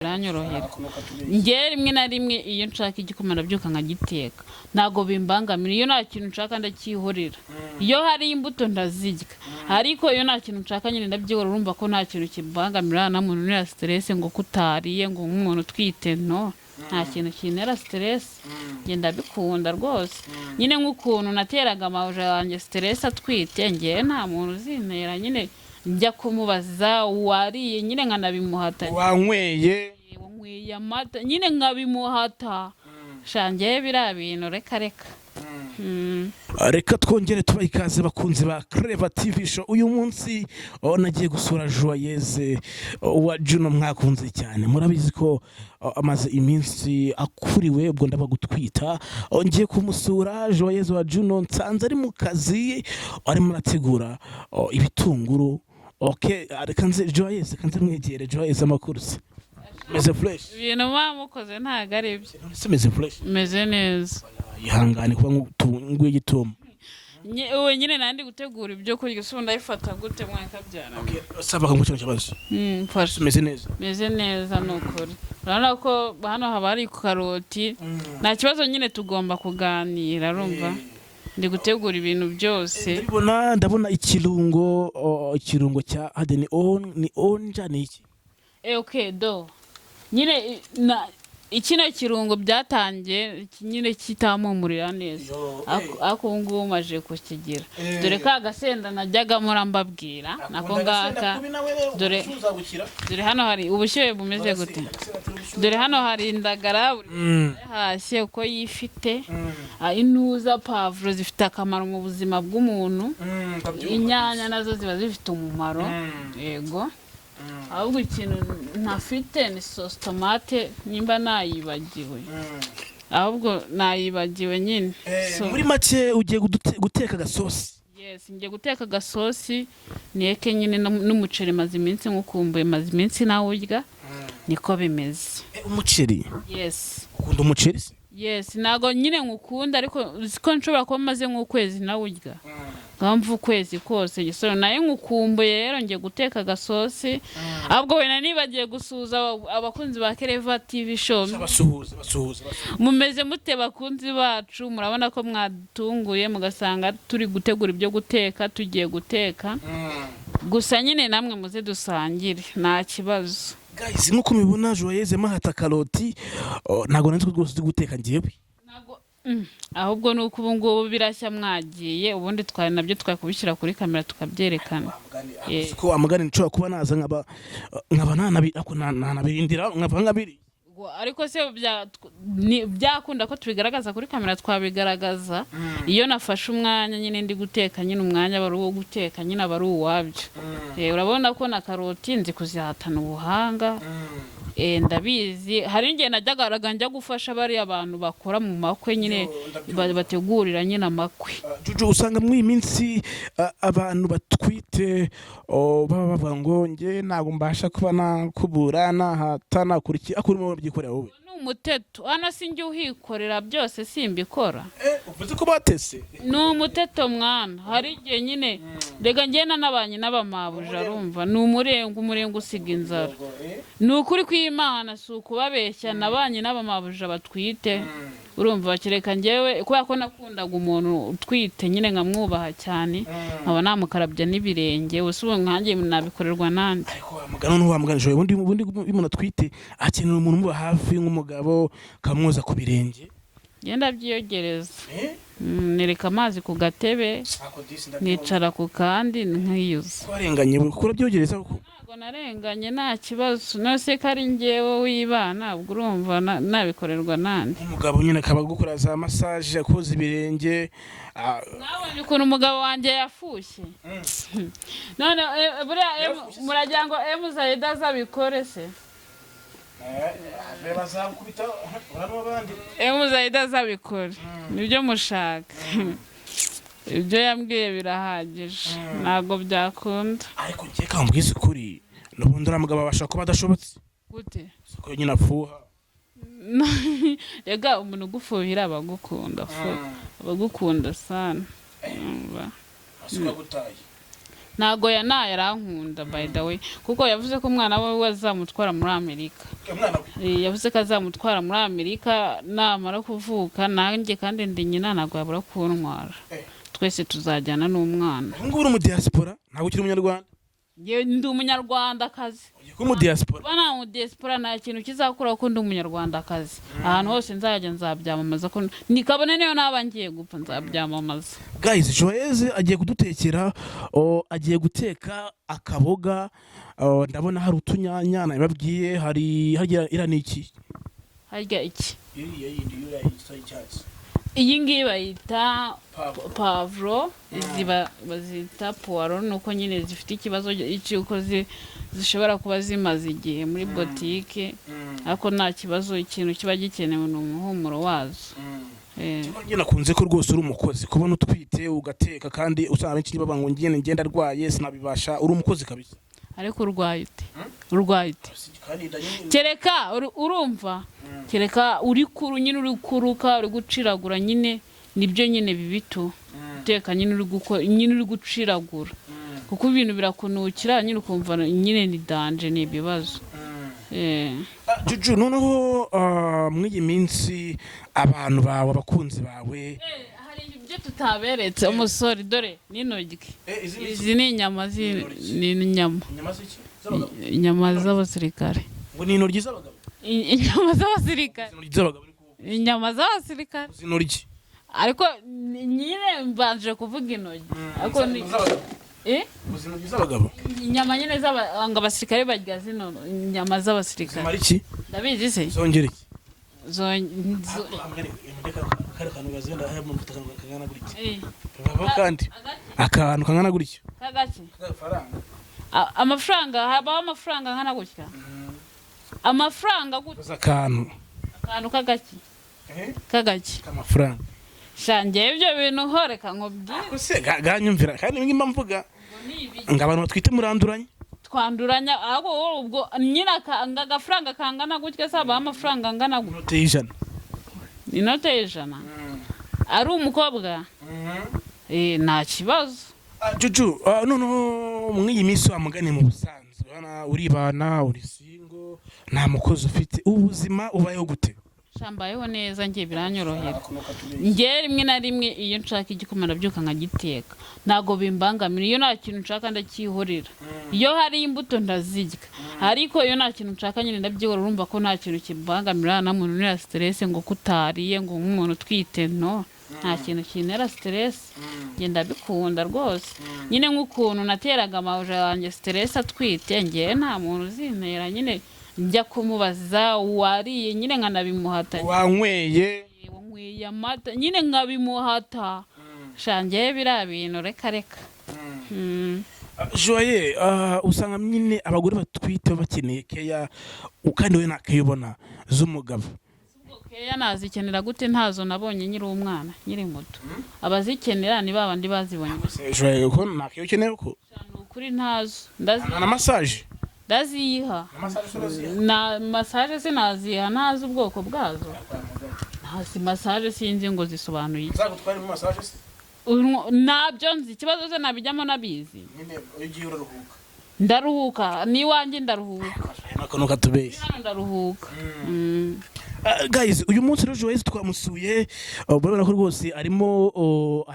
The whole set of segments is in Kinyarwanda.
biranyorohera njye rimwe na rimwe iyo nshaka igikoma ndabyuka nkagiteka ntago bimbangamira iyo nta kintu nshaka ndakihorera iyo hari imbuto ndazirya ariko iyo nta kintu nshaka nyine ndabyihorera urumva ko nta kintu kimbangamira na muntu uri stress ngo kutariye ngo nk'umuntu twite no nta kintu kinera stress ngenda bikunda rwose nyine nk'ukuntu nateraga amawuja yanjye stress atwite ngiye nta muntu uzintera nyine njya kumubaza wariye nyine nkanabimuhata wanyweye amata nyine nkabimuhata shangiye biriya bintu reka reka twongere tubaha ikaze bakunzi ba Clever TV show uyu munsi nagiye gusura Joyeuse wa Juno mwakunze cyane murabizi ko amaze iminsi akuriwe ubwo ndabagutwita ngiye kumusura Joyeuse wa Juno nsanze ari mu kazi ari murategura ibitunguru okay reka nze Joyeuse kanze mwegere Joyeuse amakuru meze fresh ibintu bamukoze ntago ari byo meze fresh meze neza ihangane kuba nguye gituma uwe nyine nandi gutegura ibyo kurya usunda ifata gute mwakabyana saba kangucyo cyabazo fashe meze neza nukuri urabona ko hano haba ari karoti nta kibazo nyine tugomba kuganira urumva ndi gutegura ibintu byose ndabona ikirungo cya Adeni ni onja niki okay do nyine ikino kirungo byatangiye nyine kitamumurira neza ako ngubu maje kukigira dore ka gasenda najyaga murambabwira nako ngaka dore hano hari ubushyuhe bumeze gute dore hano hari indagara hasi uko yifite intuza pavuro zifite akamaro mu buzima bw'umuntu inyanya nazo ziba zifite umumaro yego ahubwo ikintu ntafite ni sauce tomate nimba nayibagiwe ahubwo nayibagiwe nyine muri make ugiye guteka gasosi yes ngiye guteka gasosi niyeke nyine n'umuceri maze iminsi nkukumbuye maze iminsi nawe urya niko bimeze umuceri yes ukunda umuceri yes nago nyine nkukunda ariko ko nshobora kuba maze nk'ukwezi nawe urya ngamvu ukwezi kose gisoro naye nkukumbuye rero ngiye guteka gasosi ahubwo wena nibagiye gusuza abakunzi ba Clever TV show basuhuza mumeze mute bakunzi bacu murabona ko mwatunguye mugasanga turi gutegura ibyo guteka tugiye guteka gusa nyine namwe muze dusangire nta kibazo guys nkuko mubibona Joyeuse mahata karoti nago nanze rwose guteka ngiyewe ahubwo nuko ubu ngubu birashya mwagiye ubundi twari nabyo twakubishyira kuri kamera tukabyerekana ko amagani nshobora kuba naza nkaba nanabirindira nkava nkabiri ariko se byakunda ko tubigaragaza kuri kamera twabigaragaza iyo nafashe umwanya nyine ndi guteka nyine umwanya bari uwo guteka nyine bari uwabyo urabona ko na karoti nzi kuzihatana ubuhanga ndabizi hari ngiye najyaga njya gufasha bari abantu bakora mu makwe nyine bategurira nyine amakwe Juju usanga mu iminsi abantu batwite baba bavuga ngo nge ntago mbasha kuba nakubura nahatana kuriki akurimo byikorera wowe umuteto ana sinjye uhikorera byose simbikora uvuze ko batese ni umuteto mwana hari igihe nyine rega ngena n'abanye n'abamabuja arumva ni umurengo usiga inzara ni ukuri kw'Imana si ukubabeshya nabanye n'abamabuja batwite urumva bakireka ngewe kubera ko nakundaga umuntu utwite nyine nkamwubaha cyane nkaba namukarabya n'ibirenge usubu nkanjye nabikorerwa nande mugano n'uwamuganije ubundi umuntu atwite akenera umuntu muba hafi nk'umugabo kamwoza ku birenge genda byiyogereza nereka amazi ku gatebe nicara ku kandi nkiyuza warenganye ukora byogereza uko ntago narenganye nta kibazo nose kari ngewe wibana ubwo urumva nabikorerwa nande umugabo nyine akaba gukora za massage akoza ibirenge nabonye ukuntu umugabo wanjye yafushye none buriya muragira ngo Zayida azabikore se bazakubita urano abandi Zayida azabikore nibyo mushaka ibyo yambwiye birahagije ntago byakunda ariko ngiye kambwiza ukuri n'ubundi uramugabo abasha kuba adashobotse gute ko nyine afuha rega umuntu ugufuhira abagukunda sana asuka gutaye ntago yarankunda by the way kuko yavuze ko umwana we azamutwara muri Amerika. Yavuze ko azamutwara muri Amerika namara kuvuka, nanjye kandi ndi nyina ntago yabura kuntwara. Twese tuzajyana n'umwana. Ngo uri mu diaspora ntago ukiri umunyarwanda? Ndi umunyarwandakazi. Ko mu diaspora? Bana mu diaspora nta kintu kizakura ko ndi umunyarwandakazi. Ahantu hose nzajya nzabyamamaza ko nikabone niyo naba ngiye gupfa nzabyamamaza. Guys, Joyeuse agiye kudutekera, agiye guteka akaboga, ndabona hari utunyanya nababwiye, hari harya niki? Harya iki? Iriya yindi yura y'icyatsi. Iyi ngiyi bayita pavro, izi bazita puwaro, nuko nyine zifite ikibazo cy'uko zishobora kuba zimaze igihe muri botike, ariko nta kibazo, ikintu kiba gikenewe ni umuhumuro wazo. Njye nakunze ko rwose uri umukozi, kubona utwite ugateka kandi usanga benshi baba ngo ngenda arwaye sinabibasha, uri umukozi kabisa. Ariko urwaye ute? Kereka urumva, kereka uri kuruka uri guciragura nyine nibyo nyine bibitu uteka nyine uri guciragura, kuko ibintu birakunukira nyine ukumva nyine ni danje, ni ibibazo. Juju, noneho mw'iyi minsi abantu bawe, abakunzi bawe, hari ibyo tutaberetse umusore, dore n'intoryi, izi ni inyama, inyama z'abasirikare. Ngo ni intoryi z'abagabo? Inyama z'abasirikare. Inyama z'abasirikare. Intoryi. Ariko nyine mbanje kuvuga intoryi. Ariko ni intoryi z'abagabo. Inyama nyine z'abasirikare barya zino inyama z'abasirikare. Zimara iki? Ndabizi se. Zongera iki? Akantu kangana gutya. Kagaki? Amafaranga, habaho amafaranga nkana gutya. Amafaranga gutya. Akantu kagaki? Kagaki? Kamafaranga. Shange ibyo bintu horeka nkubwire. Kose ganyumvira kandi ngimba mvuga ngo abantu batwite muranduranye. Twanduranya ahubwo ubwo nyina agafaranga kangana gutya, saba amafaranga angana gutya. Inote y'ijana. Inote y'ijana. Ari umukobwa? Nta kibazo. Juju, noneho mw'iyi minsi wamugane mu busanzwe, bana uribana, uri single, nta mukozi ufite, ubuzima ubayeho gute? Shambayeho neza, ngiye biranyorohera. Ngiye rimwe na rimwe iyo nshaka igikoma ndabyuka nkagiteka, ntago bimbangamira. Iyo nta kintu nshaka ndakihorera, iyo hari imbuto ndazirya, ariko iyo nta kintu nshaka nyine ndabyihora. Urumva ko nta kintu kimbangamira, na muntu nira stress ngo kutariye ngo nk'umuntu twite, no, nta kintu kinera stress. Ngenda bikunda rwose nyine, nk'ukuntu nateraga amawuja yanjye stress atwite, ngiye nta muntu uzintera nyine njya kumubaza wariye nyine nkanabimuhata. Wanyweye amata nyine nkabimuhata. Shange biriya bintu reka. Joye, usanga nyine abagore batwite bakeneye keya, kandi we nakayibona z'umugabo. Keya nazikenera gute? Ntazo nabonye nyiri umwana, nyiri muto. Abazikenera ni babandi bazibonye. Joye, ko nakayo ukeneye ko? Ukuri ntazo. Na massage? Ndaziha. Na massage sinaziha, ntazi ubwoko bwazo. Ntazi massage sinzi ngo zisobanuye. Zagutwara mu massage se? Nabyo nzi, ikibazo ze nabijyamo nabizi. Nyine ugiye uraruhuka? Ndaruhuka, ni wanjye ndaruhuka. Nakonuka tubeshye. Ndaruhuka. Guys, uyu munsi rero Joyeuse twamusuye, urabona ko rwose arimo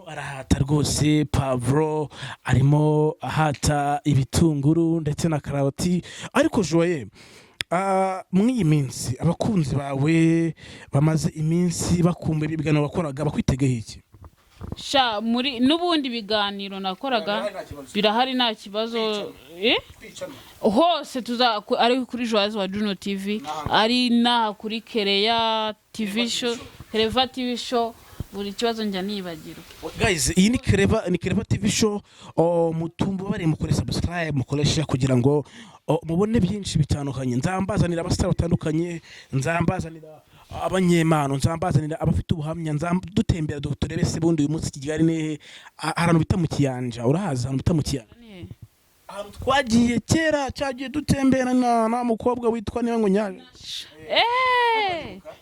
arahata rwose pavro, arimo ahata ibitunguru ndetse na karoti. Ariko Joye, mw'iyi minsi abakunzi bawe bamaze iminsi bakumbuye ibiganiro wakoraga, bakwitegeye iki? Sha muri nubundi biganiro nakoraga birahari, nta kibazo. Hose ari kuri Joyeuse wa Juno TV, ari na kuri Kereya TV show, Kereva TV show, buri kibazo njya nibagirwa. Guys, iyi ni Kereva TV show, mutumbo bari mukore subscribe, mukoresha kugira ngo mubone byinshi bitandukanye. Nzambazanira abasitari batandukanye, nzambazanira abanyemano, nzambazanira abafite ubuhamya, dutembera turebe se bundi uyu munsi Kigali ne ahantu bita mu Kiyanja. Urahaza ahantu bita mu Kiyanja? Ahantu twagiye kera cyagiye dutembera na mukobwa witwa niba ngo Nyaje.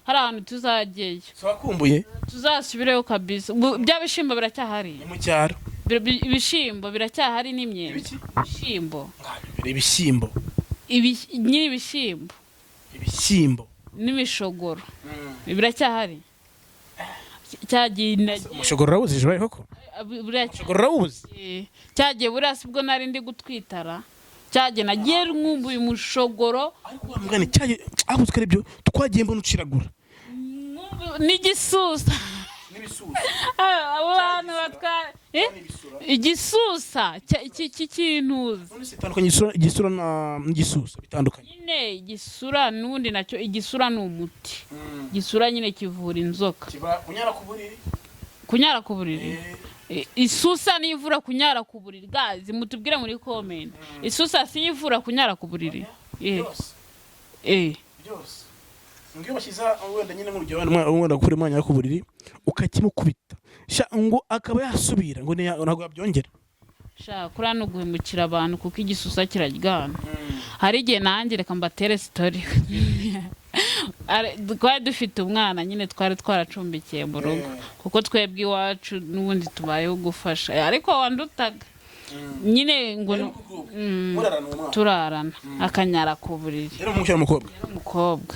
Hari ahantu tuzagiye. Twakumbuye? Tuzasubireyo kabisa. Byabishimba biracyahari. Mu cyaro. ibishimbo biracyahari n'imyembe. Ibishimbo ibishyimbo nyine ibishimbo ibishyimbo n'imishogoro biracyahari. Cyagiye umushogoro urawuzi ejo koko umushogoro urawuzi cyagiye buriya sibwo nari ndi gutwitara cyagiye nagiye nkumbuye umushogoro ariko mugani cyagiye aho twari byo twagiye mbona uciragura n'igisusa abo bantu batwara igisusa cy'ikintuza igisura n'igisusa bitandukanye nyine igisura n'ubundi nacyo igisura ni umuti igisura nyine kivura inzoka kunyara ku buriri isusa nivura kunyara ku buriri gazi mutubwire muri comment isusa sivura kunyara ku buriri byose ngiyo bashyiza wenda nyine nk'urugero wenda kuri mwanya ku buriri ukakimukubita ngo akaba yasubira ngo ntabwo yabyongera kuri hano guhemukira abantu kuko igisusa kiraryana. Hari igihe nanjye reka mbatere sitori twari dufite umwana nyine twari twaracumbikiye mu rugo kuko twebwe iwacu n'ubundi tubayeho gufasha ariko wandutaga nyine ngo turarana akanyara ku buriri. Umukobwa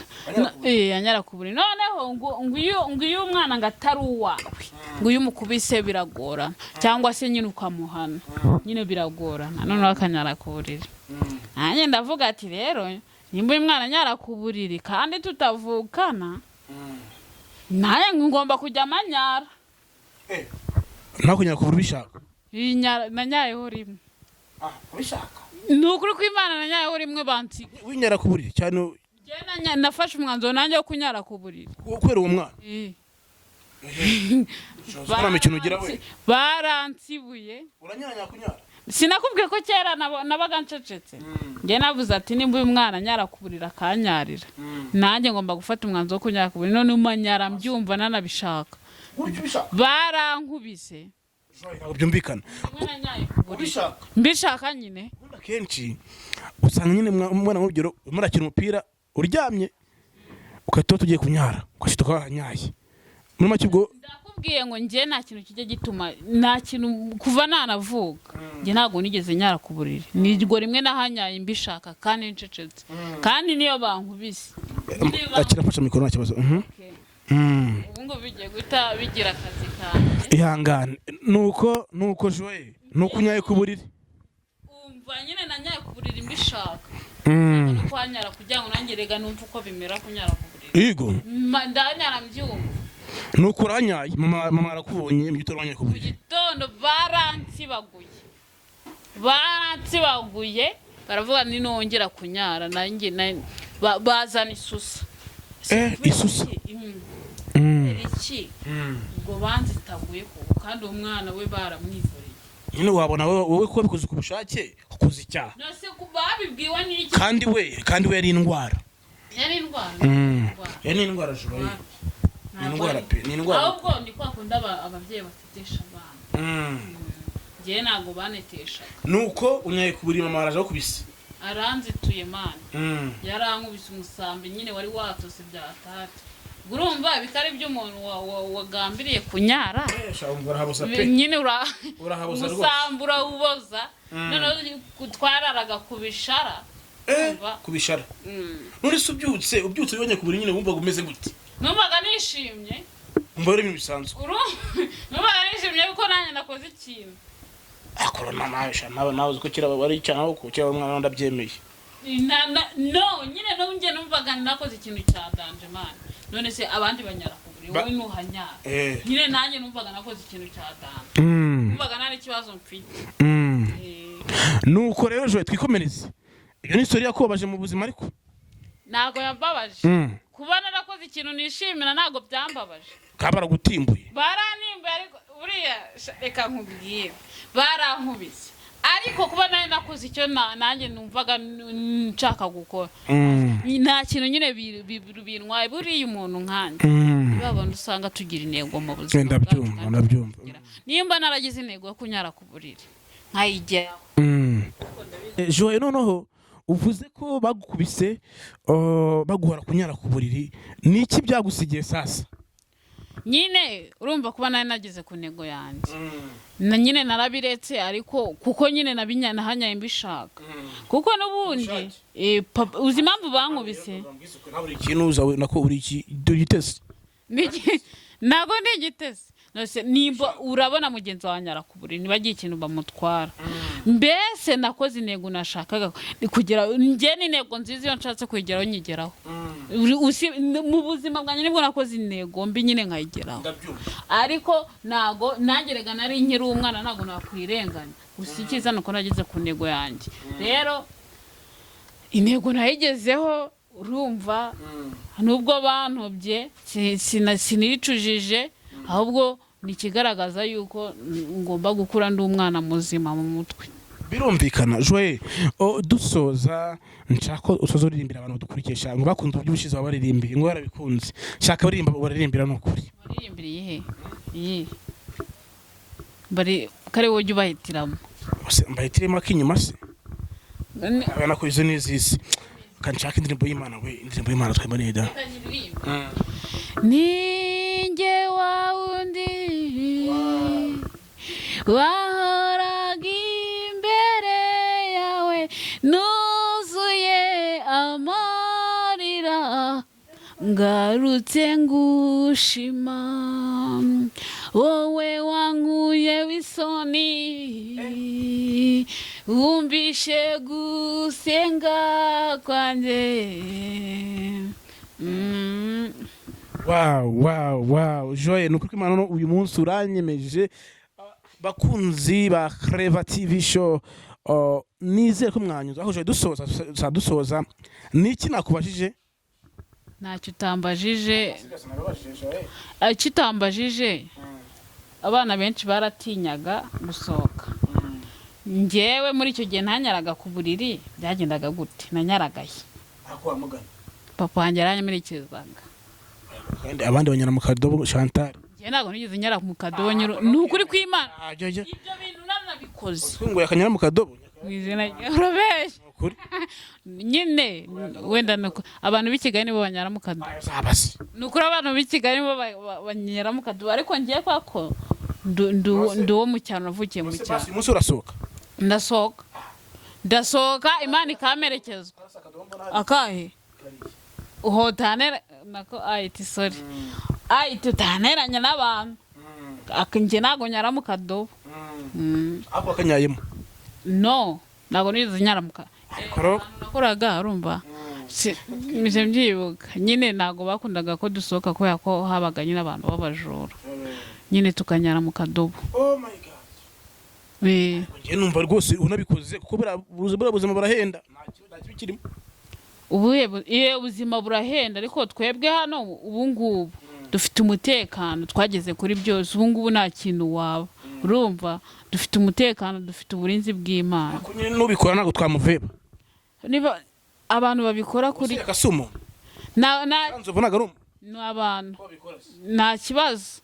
anyara ku buriri noneho ngo iyo umwana ngo atari uwawe ngo iyo umukubise biragorana cyangwa se nyine ukamuhana nyine biragorana noneho akanyara ku buriri. Nanjye ndavuga ati rero nimba uyu mwana anyara ku buriri kandi tutavukana nawe ngomba kujya amanyara nawe kunyara ku buriri bishaka nanyayeho rimwe ubishaka ni ukuri ko Imana nanyayeho rimwe bansiga winyara ku buriri cyane nafashe umwanzuro nanjye wo kunyara ku buriri kubera uwo mwana baransibuye uranyanya kunyara sinakubwiye ko kera nabaga ncecetse njye navuze ati nimba uyu mwana anyara ku buriri akanyarira nanjye ngomba gufata umwanzuro wo kunyara ku buriri none umanyara mbyumva nanabishaka barankubise byumvikana mbishaka nyine kenshi usanga nyine umwana nk'urugero murakina umupira uryamye ukahita tugiye kunyara ugafite ukahanyaye muri make ubwo ndakubwiye ngo njye nta kintu kijya gituma nta kintu kuva nanavuka njye ntabwo nigeze nyara ku buriri nirwo rimwe nahanyaye mbishaka kandi ncecetse kandi niyo bankubise kirafasha mikoro nta kibazo ubu ngo bigiye guta bigira akazi kanjye ihangane nuko joye nuko unyaye ku buriri umva nyine nanyaye ku buriri mbishaka kwanyara kugira ngo nanjye rega numva uko bimera kunyara ku buriri yego ndanyara mbyumva nuko uranyaye mama arakubonye mu gitondo wanyaye ku buriri mu gitondo baransibaguye baravuga ni nongera kunyara nanjye bazana isusa isusa iki ngo banzitaguye ko kandi umwana we baramwivuriye nyine wabona wowe ko bikoze ku bushake ukoze icyaha nose babibwiwe n'iki kandi we yari indwara yari indwara joye ni indwara pe ni indwara ahubwo ni kwa kundi ababyeyi batetesha abana njye ntabwo baneteshaga nuko unyaye ku buriri mama araje kubise aranzituye mani yarankubise umusambi nyine wari watose byatatu urumva bikari by'umuntu wagambiriye kunyara nyine urahabuza umusambi urawuboza noneho twararaga ku bishara ku bishara none se ubyutse ubonye ku buriri nyine wumvaga umeze gute numvaga nishimye umva ari ibintu bisanzwe numvaga nishimye kuko nanjye nakoze ikintu akorona nawe uzi ko kira wari cyane aho kukira umwana ndabyemeye no nyine nongeye numvaga nakoze ikintu cya danje man none se abandi banyara ku buriri wowe nuhanyara nyine nanjye numvaga nakoze ikintu cya danje numvaga nari ikibazo mfite nuko rero joye twikomereze iyo ni story yakobaje mu buzima ariko ntago yambabaje kuba narakoze ikintu nishimira ntago byambabaje kabara gutimbuye baranimbuye ariko buriya reka nkubwire barankubise ariko kuba nari nakoze icyo nanjye numvaga nshaka gukora nta kintu nyine bintwaye buriya umuntu nkanjye babona usanga tugira intego mu buzima ndabyumva nimba naragize intego yo kunyara ku buriri nkayigeraho joye noneho uvuze ko bagukubise baguhora kunyara ku buriri ni iki byagusigiye sasa nyine urumva kuba nari nageze ku ntego yanjye nyine narabiretse ariko kuko nyine nahanyaye mbishaka kuko n'ubundi uzi impamvu bankubise buri kintu uzawe nako buri igitese ntabwo ndi igitese nimba urabona mugenzi wanjye arakubura ntibagiye ikintu bamutwara mbese nakoze intego nashakaga kugira njye n'intego nziza iyo nshatse kuyigeraho nyigeraho mu buzima bwanjye nibwo nakoze intego mbi nyine nkayigeraho ariko ntago nagerega nari nkiri umwana ntago nakwirenganya gusa icyiza nuko nageze ku ntego yanjye rero intego nayigezeho urumva nubwo bantobye siniricujije ahubwo ni ikigaragaza yuko ngomba gukura ndi umwana muzima mu mutwe birumvikana Joye dusoza nshaka usoza uririmbira abantu dukurikisha ngo bakunze uby'ubushize babaririmbiye ngo barabikunze nshaka baririmbira n'ukuri baririmbira ihe bari kare woje ubahitiramo mbahitiremo akinyuma se abana ko izo nizisi kanshaka indirimbo y'Imana indirimbo y'Imana twayibonera ninjye wawundi wahoraga imbere yawe nuzuye amarira ngarutse ngushima wowe wankuye w'isoni wumvishe gusenga kwanjye wow Joye nukuri Imana uyu munsi uranyemeje bakunzi ba Clever TV show nizere ko mwanyuze aho Joye dusoza niki nakubajije ntacyo utambajije kitambajije abana benshi baratinyaga gusohoka njyewe muri icyo gihe ntanyaraga ku buriri byagendaga gute nanyaragaye papa wanjye yaranyemerekezaga kandi abandi banyara mu kadobo Chantal njye ntabwo nigeze nyara mu kadobo ni ukuri kw'Imana ibyo bintu narabikoze ngo yakanyara mu kadobo urabeshya nyine wenda abantu b'i Kigali nibo banyara mu kadobo ni ukuri abantu b'i Kigali nibo banyara mu kadobo ariko ngiye kwa ko ndi uwo mu cyaro navukiye mu cyaro uyu munsi urasohoka ndasohoka Imana ikamerekezwa akahe uhotane nako tutanteranya n'abantu njye ntabwo nyara mu kadobo ako akanyayemo no ntabwo nigeze nyara mu kadobo nakoraga urumva mise mbyibuka nyine ntabwo bakundaga ko dusohoka kubera ko habaga nyine abantu b'abajura nyine tukanyara mu kadobo njye numva rwose unabikoze kuko buriya buzima burahenda nta kibi kirimo ubuzima burahenda ariko twebwe hano ubungubu dufite umutekano twageze kuri byose ubungubu nta kintu waba urumva dufite umutekano dufite uburinzi bw'Imana n'ubikora ntabwo twamuveba niba abantu babikora kuri kasumo ni abantu nta kibazo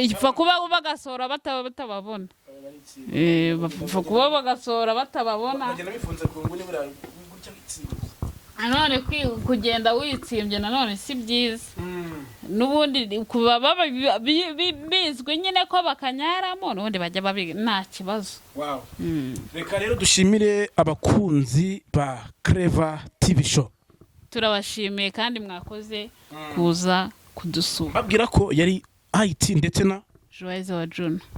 ipfa kuba bagasohora batababona bapfa kuba bagasohora batababona nanone kugenda witsimbye nanone si byiza n'ubundi baba bizwi nyine ko bakanyaramo n'ubundi bajya babiga nta kibazo reka rero dushimire abakunzi ba Clever TV show turabashimiye kandi mwakoze kuza kudusura babwira ko yari IT ndetse na Joyce wa Juno